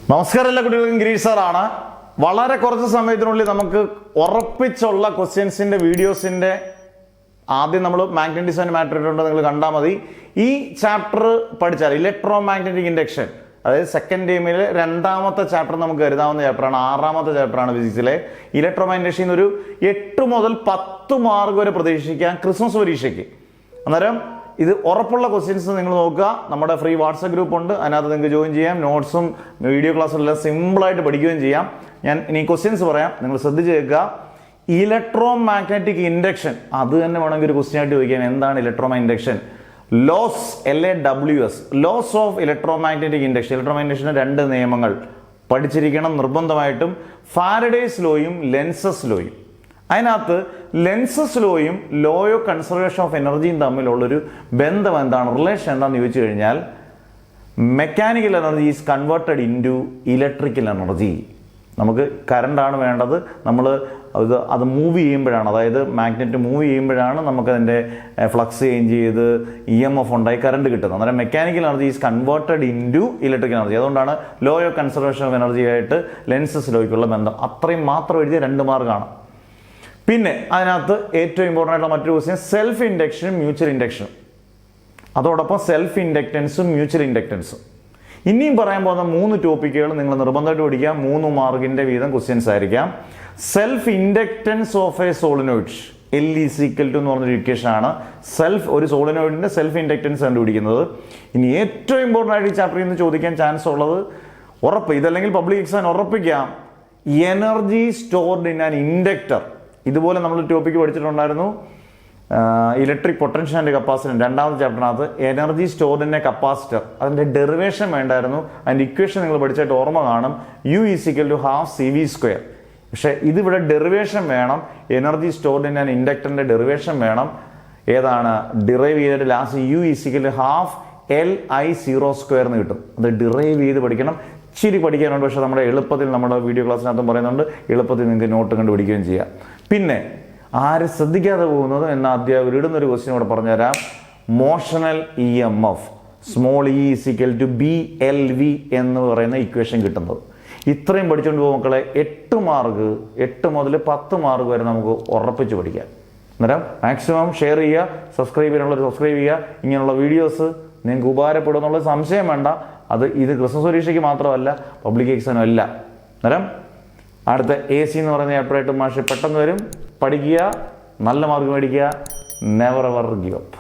നമസ്കാരം, എല്ലാ കുട്ടികൾക്കും ഗിരീഷ് സാറാണ്. വളരെ കുറച്ച് സമയത്തിനുള്ളിൽ നമുക്ക് ഉറപ്പിച്ചുള്ള ക്വസ്റ്റ്യൻസിന്റെ വീഡിയോസിന്റെ ആദ്യം നമ്മൾ മാഗ്നറ്റിക് ഡിസൈൻ മാറ്റർ ഉണ്ട്, നിങ്ങൾ കണ്ടാൽ മതി. ഈ ചാപ്റ്റർ പഠിച്ചാൽ ഇലക്ട്രോ മാഗ്നറ്റിക് ഇൻഡക്ഷൻ, അതായത് സെക്കൻഡ് ടൈമിലെ രണ്ടാമത്തെ ചാപ്റ്റർ നമുക്ക് കരുതാവുന്ന ചാപ്റ്ററാണ്. ആറാമത്തെ ചാപ്റ്ററാണ് ഫിസിക്സിലെ ഇലക്ട്രോ മാഗ്നറ്റിക്. ഒരു 8 മുതൽ 10 മാർക്ക് വരെ പ്രതീക്ഷിക്കാം ക്രിസ്മസ് പരീക്ഷയ്ക്ക്. അന്നേരം ഇത് ഉറപ്പുള്ള ക്വസ്റ്റ്യൻസ് നിങ്ങൾ നോക്കുക. നമ്മുടെ ഫ്രീ വാട്സപ്പ് ഗ്രൂപ്പ് ഉണ്ട്, അതിനകത്ത് നിങ്ങൾക്ക് ജോയിൻ ചെയ്യാം. നോട്ട്സും വീഡിയോ ക്ലാസ്സും എല്ലാം സിമ്പിളായിട്ട് പഠിക്കുകയും ചെയ്യാം. ഞാൻ ഇനി ക്വസ്റ്റ്യൻസ് പറയാം, നിങ്ങൾ ശ്രദ്ധിച്ച് കേൾക്കുക. ഇലക്ട്രോ മാഗ്നറ്റിക് ഇൻഡക്ഷൻ, അത് തന്നെ വേണമെങ്കിൽ ഒരു ക്വസ്റ്റ്യൻ ആയിട്ട് ചോദിക്കാം. എന്താണ് electro magnetic induction? Laws, LAWS, laws of electro magnetic induction. Electro magnetic 2 നിയമങ്ങൾ പഠിച്ചിരിക്കണം നിർബന്ധമായിട്ടും. ഫാരഡേസ് ലോയും ലെൻസസ് ലോയും. അതിനകത്ത് ലെൻസസ് ലോയും ലോ ഓഫ് കൺസർവേഷൻ ഓഫ് എനർജിയും തമ്മിലുള്ളൊരു ബന്ധം എന്താണ്, റിലേഷൻ എന്താണെന്ന് ചോദിച്ചു കഴിഞ്ഞാൽ, mechanical energy is converted into electrical energy. നമുക്ക് കറണ്ടാണ് വേണ്ടത്, നമ്മൾ അത് മൂവ് ചെയ്യുമ്പോഴാണ്, അതായത് മാഗ്നറ്റ് മൂവ് ചെയ്യുമ്പോഴാണ് നമുക്കതിൻ്റെ ഫ്ലക്സ് ചേഞ്ച് ചെയ്ത് EMF ഉണ്ടായി കറണ്ട് കിട്ടുന്നത്. അന്നേരം mechanical energy is converted into electrical energy. അതുകൊണ്ടാണ് law of conservation of energy ആയിട്ട് ലെൻസസ് ലോയ്ക്കുള്ള ബന്ധം. അത്രയും മാത്രം എഴുതിയ 2 മാർക്കാണ്. പിന്നെ അതിനകത്ത് ഏറ്റവും ഇമ്പോർട്ടൻ്റ് ആയിട്ടുള്ള മറ്റൊരു ക്വസ്റ്റ്യൻ സെൽഫ് ഇൻഡക്ഷനും മ്യൂച്വൽ ഇൻഡക്ഷനും. അതോടൊപ്പം സെൽഫ് ഇൻഡക്റ്റൻസും മ്യൂച്വൽ ഇൻഡക്റ്റൻസും. ഇനിയും പറയാൻ പോകുന്ന 3 ടോപ്പിക്കുകൾ നിങ്ങൾ നിർബന്ധമായിട്ട് പഠിക്കുക. 3 മാർക്കിന്റെ വീതം ക്വസ്റ്റ്യൻസ് ആയിരിക്കാം. Self inductance of A solenoid, L=2 എന്ന് പറഞ്ഞൊരു ഇക്വേഷൻ ആണ്. ഒരു സോളിനോയിഡിന്റെ സെൽഫ് ഇൻഡക്റ്റൻസ് കണ്ടുപിടിക്കുന്നത്. ഇനി ഏറ്റവും ഇമ്പോർട്ടൻ്റ് ആയിട്ട് ഈ ചാപ്റ്ററിൽ നിന്ന് ചോദിക്കാൻ ചാൻസ് ഉള്ളത്, ഉറപ്പ്, ഇതല്ലെങ്കിൽ പബ്ലിക് എക്സാം ഉറപ്പിക്കാം, energy stored in an inductor. ഇതുപോലെ നമ്മൾ ടോപ്പിക്ക് പഠിച്ചിട്ടുണ്ടായിരുന്നു, ഇലക്ട്രിക് പൊട്ടൻഷ്യൽ ആൻഡ് കപ്പാസിറ്റർ. 2ാമത്തെ ചാപ്റ്ററിനകത്ത് energy stored in a capacitor, അതിൻ്റെ ഡെറിവേഷൻ വേണ്ടായിരുന്നു. അതിൻ്റെ ഇക്വേഷൻ നിങ്ങൾ പഠിച്ചായിട്ട് ഓർമ്മ കാണും, U=12 CV². പക്ഷേ ഇതിവിടെ ഡെറിവേഷൻ വേണം, എനർജി സ്റ്റോർഡ് ഇൻ ആൻ ഇൻഡക്ടറിൻ്റെ ഡെറിവേഷൻ വേണം. ഏതാണ് ഡിറൈവ് ചെയ്തിട്ട് ലാസ്റ്റ് U=12 LI02 എന്ന് കിട്ടും. അത് ഡിറൈവ് ചെയ്ത് പഠിക്കണം. ഇച്ചിരി പഠിക്കാനുണ്ട്, പക്ഷേ നമ്മുടെ എളുപ്പത്തിൽ നമ്മുടെ വീഡിയോ ക്ലാസ്സിനകത്തും പറയുന്നുണ്ട്, എളുപ്പത്തിൽ നിങ്ങൾക്ക് നോട്ട് കണ്ട് പഠിക്കുകയും ചെയ്യാം. പിന്നെ ആര് ശ്രദ്ധിക്കാതെ പോകുന്നത് എന്ന അധ്യാപകർ ഇടുന്നൊരു ക്വസ്റ്റ്യൻ കൂടെ പറഞ്ഞുതരാം. മോഷണൽ EMF (E=BLV) എന്ന് പറയുന്ന ഇക്വേഷൻ കിട്ടുന്നത്. ഇത്രയും പഠിച്ചുകൊണ്ട് പോകും മക്കളെ. 8 മാർക്ക്, 8 മുതൽ 10 മാർക്ക് വരെ നമുക്ക് ഉറപ്പിച്ച് പഠിക്കാം. അന്നേരം മാക്സിമം ഷെയർ ചെയ്യുക, സബ്സ്ക്രൈബ് ചെയ്യാനുള്ളവർ സബ്സ്ക്രൈബ് ചെയ്യുക. ഇങ്ങനെയുള്ള വീഡിയോസ് നിങ്ങൾക്ക് ഉപകാരപ്പെടും എന്നുള്ള സംശയം വേണ്ട. ഇത് ക്രിസ്മസ് പരീക്ഷയ്ക്ക് മാത്രമല്ല, പബ്ലിക് എക്സാമിനും അല്ല. അന്നേരം അടുത്ത AC എന്ന് പറയുന്ന ചാപ്റ്ററായിട്ട് മാഷ് പെട്ടെന്ന് വരും. പഠിക്കുക, നല്ല മാർക്ക് മേടിക്കുക. Never ever give up.